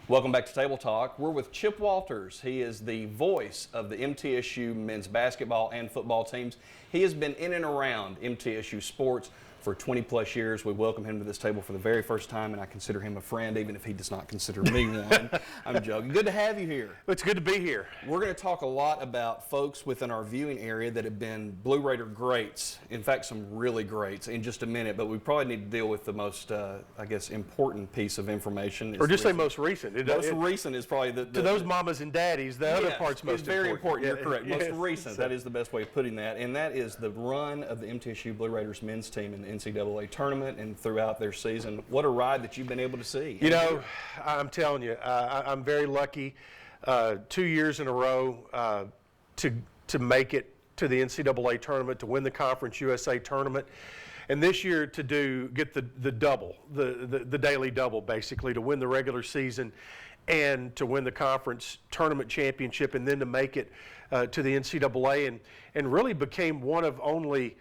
Welcome back to Table Talk. We're with Chip Walters. He is the voice of the MTSU men's basketball and football teams. He has been in and around MTSU sports for 20 plus years. We welcome him to this table for the very first time, and I consider him a friend, even if he does not consider me one. I'm joking. Good to have you here. It's good to be here. We're going to talk a lot about folks within our viewing area that have been Blue Raider greats, in fact, some really greats, in just a minute, but we probably need to deal with the most, I guess, important piece of information. Or just say most recent. Most recent is probably the to those mamas and daddies, the other part's most important. It's very important. You're correct. Yes. Most recent. That is the best way of putting that. And that is the run of the MTSU Blue Raiders men's team in the NCAA tournament and throughout their season. What a ride that you've been able to see. You know, I'm telling you, I'm very lucky 2 years in a row to make it to the NCAA tournament, to win the Conference USA tournament. And this year to get the double, the daily double, basically, to win the regular season and to win the conference tournament championship, and then to make it to the NCAA, and really became one of only,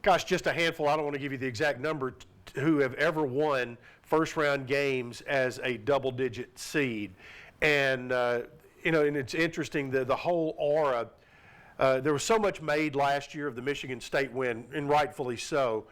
gosh, just a handful, I don't want to give you the exact number, who have ever won first round games as a double-digit seed. And, you know, and it's interesting, the whole aura. There was so much made last year of the Michigan State win, and rightfully so,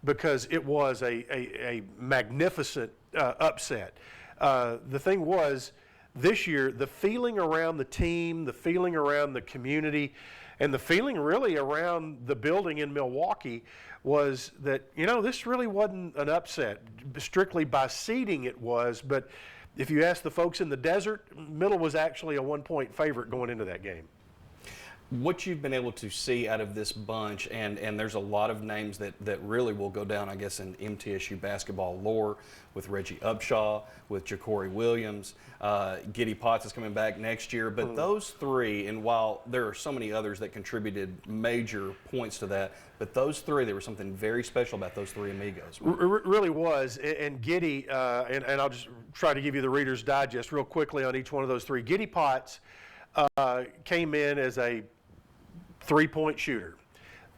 because it was a magnificent upset. The thing was, this year, the feeling around the team, the feeling around the community, and the feeling really around the building in Milwaukee was that, you know, this really wasn't an upset. Strictly by seeding it was, but if you ask the folks in the desert, Middle was actually a 1-point favorite going into that game. What you've been able to see out of this bunch, and there's a lot of names that really will go down, I guess, in MTSU basketball lore, with Reggie Upshaw, with Ja'Cory Williams, Giddy Potts is coming back next year. But those three, and while there are so many others that contributed major points to that, but those three, there was something very special about those three amigos. Really was. And Giddy, and I'll just try to give you the Reader's Digest real quickly on each one of those three. Giddy Potts came in as a three-point shooter.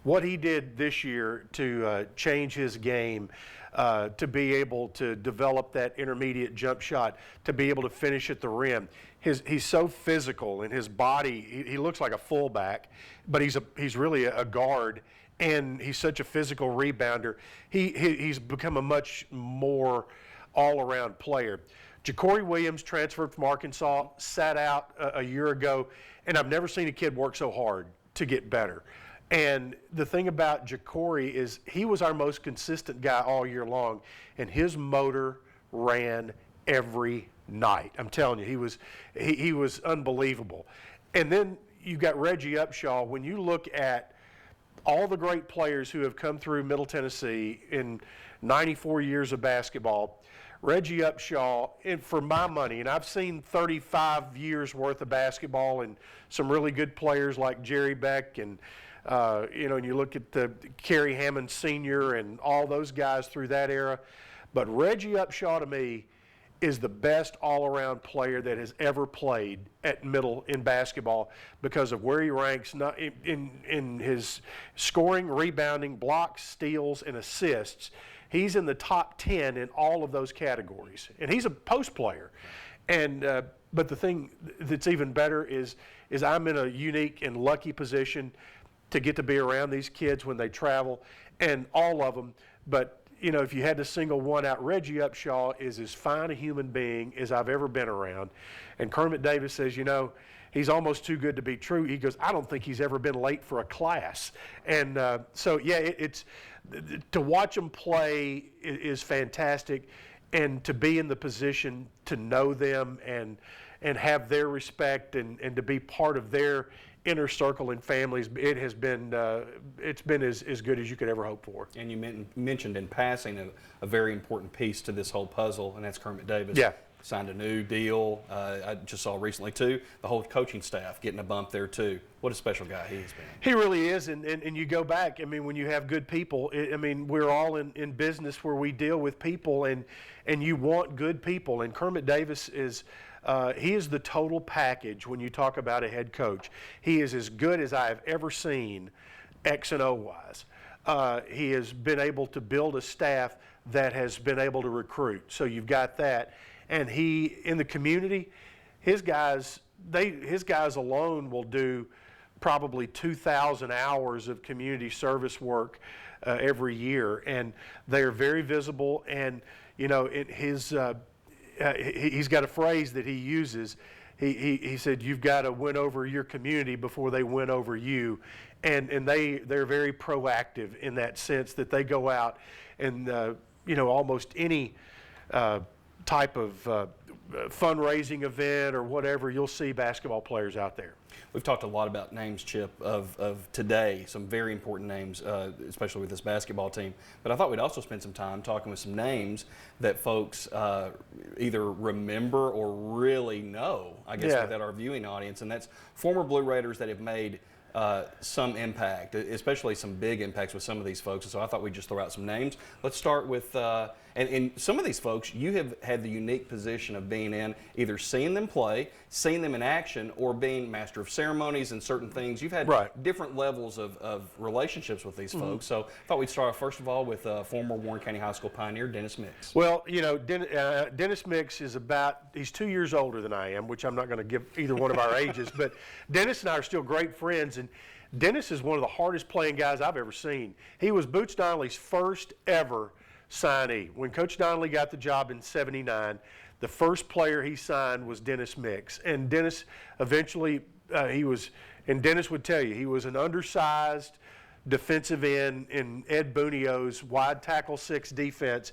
What he did this year to change his game, to be able to develop that intermediate jump shot, to be able to finish at the rim. He's so physical in his body. He looks like a fullback, but he's really a guard, and he's such a physical rebounder. He's become a much more all-around player. Ja'Cory Williams transferred from Arkansas, sat out a year ago, and I've never seen a kid work so hard to get better. And the thing about Ja'Cory is he was our most consistent guy all year long, and his motor ran every night. I'm telling you, he was unbelievable. And then you got Reggie Upshaw. When you look at all the great players who have come through Middle Tennessee in 94 years of basketball, Reggie Upshaw, and for my money, and I've seen 35 years worth of basketball and some really good players like Jerry Beck, and you know, and you look at the Kerry Hammond Sr. and all those guys through that era. But Reggie Upshaw, to me, is the best all-around player that has ever played at Middle in basketball because of where he ranks not in his scoring, rebounding, blocks, steals, and assists. He's in the top 10 in all of those categories, and he's a post player. And but the thing that's even better is I'm in a unique and lucky position to get to be around these kids when they travel, and all of them. But you know, if you had to single one out, Reggie Upshaw is as fine a human being as I've ever been around. And Kermit Davis says, you know, he's almost too good to be true. He goes, I don't think he's ever been late for a class. And so, yeah, it's to watch him play is fantastic, and to be in the position to know them and have their respect and to be part of their inner circle and families, it has been it's been as good as you could ever hope for. And you mentioned in passing a very important piece to this whole puzzle, and that's Kermit Davis. Yeah. Signed a new deal. I just saw recently, too, the whole coaching staff getting a bump there, too. What a special guy he has been. He really is, and you go back, I mean, when you have good people, I mean, we're all in business where we deal with people, and you want good people, and Kermit Davis is he is the total package when you talk about a head coach. He is as good as I have ever seen X and O wise. He has been able to build a staff that has been able to recruit. So you've got that. and he in the community, his guys alone will do probably 2,000 hours of community service work every year, and they are very visible. And you know, he's got a phrase that he uses. He said, "You've got to win over your community before they win over you," and they're very proactive in that sense, that they go out and you know, almost any type of fundraising event or whatever, you'll see basketball players out there. We've talked a lot about names, Chip, of today, some very important names, especially with this basketball team. But I thought we'd also spend some time talking with some names that folks either remember or really know, I guess, within our viewing audience. And that's former Blue Raiders that have made some impact, especially some big impacts with some of these folks. And so I thought we'd just throw out some names. Let's start with, and some of these folks, you have had the unique position of being in, either seeing them play, seeing them in action, or being master of ceremonies and certain things. You've had different levels of relationships with these folks. So I thought we'd start off, first of all, with former Warren County High School pioneer, Dennis Mix. Well, you know, Dennis Mix is he's 2 years older than I am, which I'm not going to give either one of our ages, but Dennis and I are still great friends. And Dennis is one of the hardest playing guys I've ever seen. He was Boots Donnelly's first ever signee. When Coach Donnelly got the job in '79, the first player he signed was Dennis Mix. And Dennis eventually, and Dennis would tell you, he was an undersized defensive end in Ed Bunio's wide tackle 6 defense.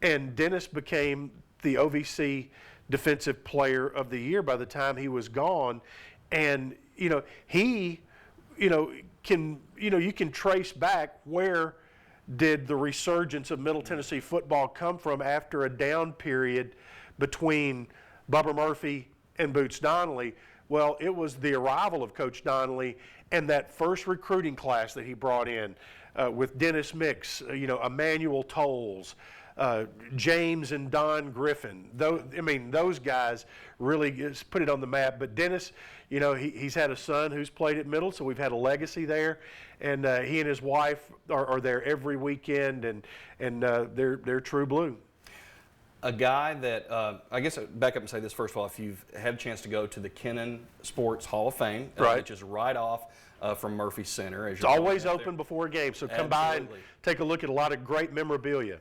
And Dennis became the OVC Defensive Player of the Year by the time he was gone. And, you know, you can trace back where did the resurgence of Middle Tennessee football come from after a down period between Bubba Murphy and Boots Donnelly. Well, it was the arrival of Coach Donnelly and that first recruiting class that he brought in with Dennis Mix, you know, Emmanuel Tolles, James and Don Griffin. Those guys really put it on the map. But Dennis, you know, he's had a son who's played at Middle, so we've had a legacy there. And he and his wife are there every weekend, and they're true blue. A guy that, I guess I'd back up and say this first of all, if you've had a chance to go to the Kennan Sports Hall of Fame, which is right off from Murphy Center. As it's always open before a game, so come by and take a look at a lot of great memorabilia.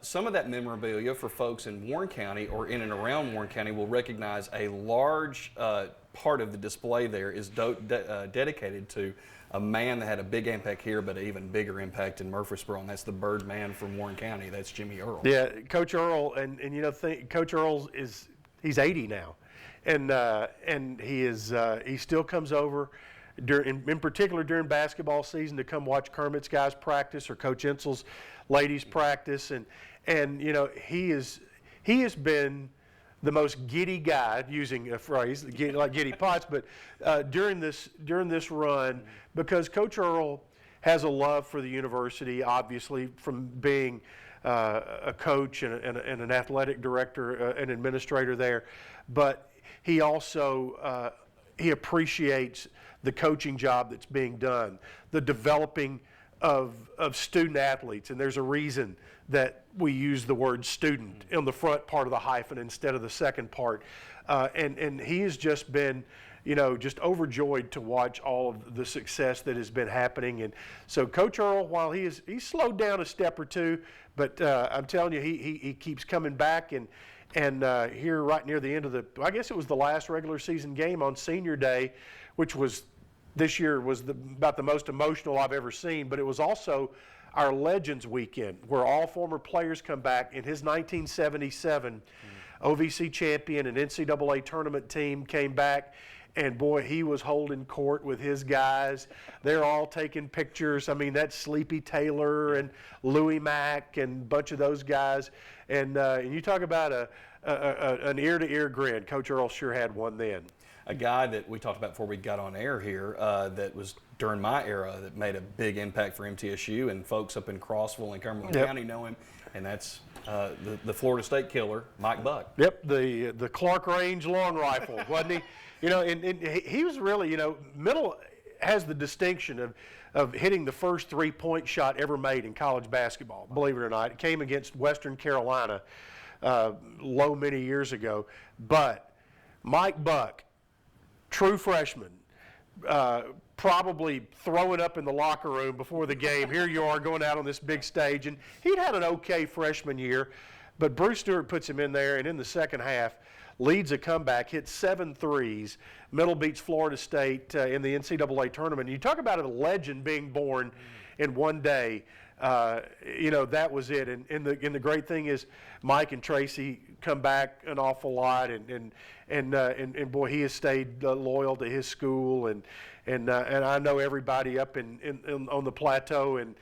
Some of that memorabilia for folks in Warren County or in and around Warren County will recognize a large part of the display there is dedicated to a man that had a big impact here, but an even bigger impact in Murfreesboro, and that's the Bird Man from Warren County. That's Jimmy Earl. Yeah, Coach Earl, and you know, Coach Earl he's 80 now, and he still comes over in particular during basketball season to come watch Kermit's guys practice or Coach Ensel's ladies practice, and you know, he has been the most giddy guy, using a phrase like Giddy Potts, but during this run, because Coach Earl has a love for the university, obviously, from being a coach and an athletic director, an administrator there, but he also he appreciates the coaching job that's being done, the developing of student athletes, and there's a reason that we use the word student in the front part of the hyphen instead of the second part, and he has just been, you know, just overjoyed to watch all of the success that has been happening. And so Coach Earl, while he's slowed down a step or two, but I'm telling you, he keeps coming back, and here right near the end of I guess it was the last regular season game on Senior Day, which was this year was about the most emotional I've ever seen, but it was also our Legends Weekend, where all former players come back. In his 1977 OVC champion and NCAA tournament team came back, and boy, he was holding court with his guys. They're all taking pictures. I mean, that's Sleepy Taylor and Louie Mack and a bunch of those guys. And you talk about an ear-to-ear grin. Coach Earl sure had one then. A guy that we talked about before we got on air here that was during my era that made a big impact for MTSU, and folks up in Crossville and Cumberland County know him, and that's the Florida State killer, Mike Buck. Yep, the Clark Range long rifle, wasn't he? You know, and he was really, you know, Middle has the distinction of hitting the first three-point shot ever made in college basketball, believe it or not. It came against Western Carolina low many years ago. But Mike Buck, true freshman, probably throwing up in the locker room before the game. Here you are going out on this big stage. And he'd had an okay freshman year, but Bruce Stewart puts him in there, and in the second half, leads a comeback, hits 7 threes, Middle beats Florida State in the NCAA tournament. And you talk about a legend being born in one day. That was it. And the great thing is Mike and Tracy come back an awful lot, and boy, he has stayed loyal to his school, and I know everybody up on the plateau and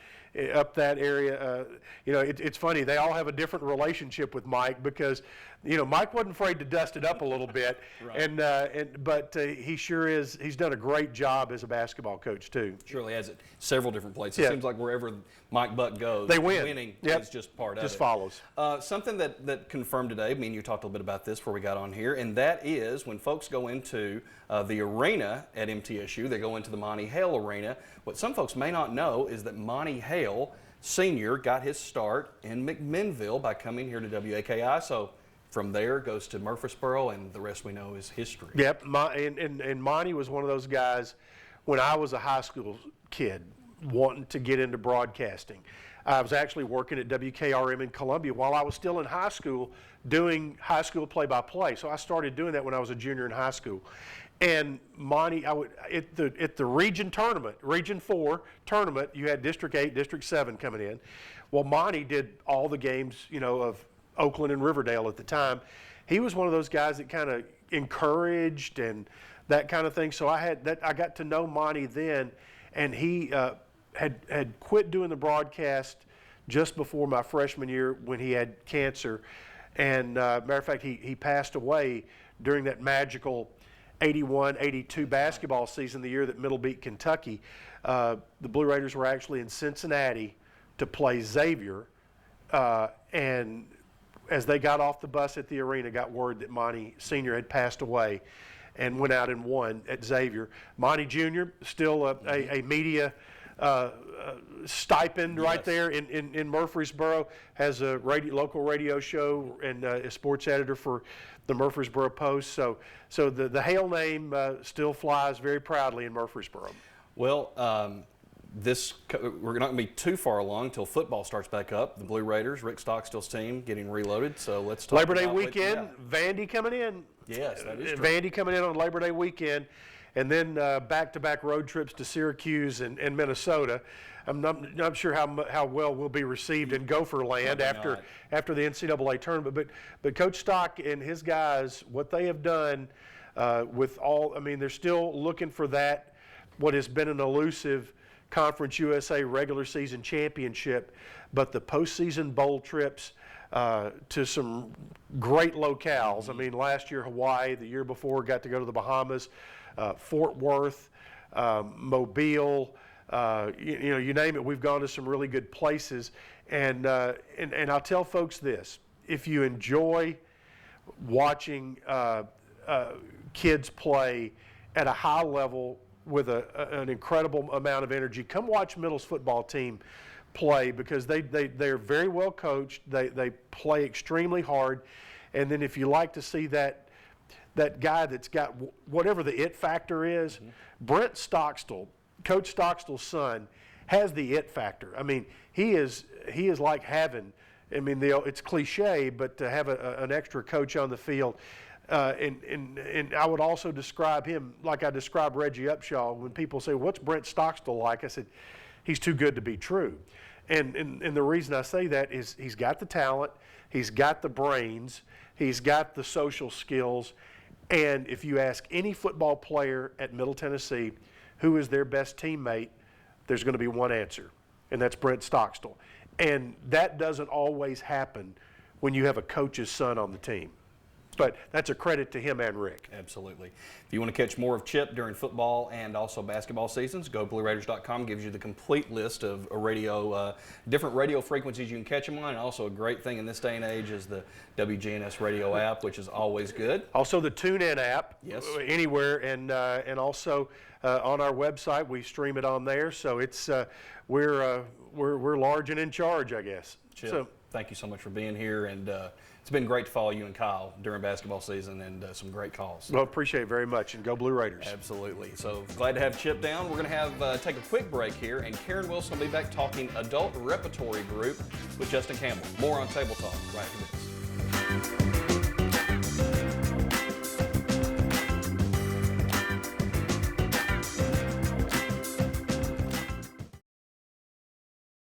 up that area. It's funny, they all have a different relationship with Mike because Mike wasn't afraid to dust it up a little bit, right. But he sure is. He's done a great job as a basketball coach too. Surely has it several different places. It seems like wherever Mike Buck goes, they win. Winning is just part of it. Just follows. Something that confirmed today. Me and you talked a little bit about this before we got on here, and that is when folks go into the arena at MTSU, they go into the Monty Hale Arena. What some folks may not know is that Monty Hale Sr. got his start in McMinnville by coming here to WAKI. So from there goes to Murfreesboro, and the rest we know is history. Yep, and Monty was one of those guys when I was a high school kid wanting to get into broadcasting. I was actually working at WKRM in Columbia while I was still in high school doing high school play-by-play. So I started doing that when I was a junior in high school. And Monty, at the region tournament, Region 4 tournament, you had District 8, District 7 coming in. Well, Monty did all the games, of Oakland and Riverdale at the time. He was one of those guys that kind of encouraged and that kind of thing. So I got to know Monty then, and he had quit doing the broadcast just before my freshman year when he had cancer. And matter of fact, he passed away during that magical 81-82 basketball season, the year that Middle beat Kentucky. The Blue Raiders were actually in Cincinnati to play Xavier, and as they got off the bus at the arena, got word that Monty Sr. had passed away and went out and won at Xavier. Monty Jr., still a media stipend right there in Murfreesboro, has a local radio show and is sports editor for the Murfreesboro Post. So the Hale name still flies very proudly in Murfreesboro. Well, we're not going to be too far along until football starts back up. The Blue Raiders, Rick Stockstill's team, getting reloaded. So let's talk Labor Day about weekend, Vandy coming in. Yes, that is true. Vandy coming in on Labor Day weekend, and then back-to-back road trips to Syracuse and Minnesota. I'm not sure how well we'll be received in Gopher land after the NCAA tournament. But Coach Stock and his guys, what they have done they're still looking for that, what has been an elusive Conference USA regular season championship, but the postseason bowl trips to some great locales. I mean, last year Hawaii, the year before got to go to the Bahamas, Fort Worth, Mobile, you name it. We've gone to some really good places, and I'll tell folks this: if you enjoy watching kids play at a high level with an incredible amount of energy, come watch Middle's football team play, because they're very well coached. They play extremely hard, and then if you like to see that guy that's got whatever the it factor is, Brent Stockstill, Coach Stockstill's son, has the it factor. I mean, he is like having, it's cliche, but to have an extra coach on the field. And I would also describe him like I describe Reggie Upshaw. When people say, "What's Brent Stockstill like?" I said, "He's too good to be true." And the reason I say that is he's got the talent, he's got the brains, he's got the social skills. And if you ask any football player at Middle Tennessee who is their best teammate, there's going to be one answer, and that's Brent Stockstill. And that doesn't always happen when you have a coach's son on the team. But that's a credit to him and Rick. Absolutely. If you want to catch more of Chip during football and also basketball seasons, go to BlueRaiders.com. Gives you the complete list of different radio frequencies you can catch them on. And also a great thing in this day and age is the WGNS radio app, which is always good. Also the TuneIn app. Yes. Anywhere, and also on our website we stream it on there. So it's we're large and in charge, I guess. Chip, So thank you so much for being here. And it's been great to follow you and Kyle during basketball season, and some great calls. Well, appreciate it very much, and go Blue Raiders. Absolutely. So glad to have Chip down. We're going to have take a quick break here, and Karen Wilson will be back talking adult repertory group with Justin Campbell. More on Table Talk right after this.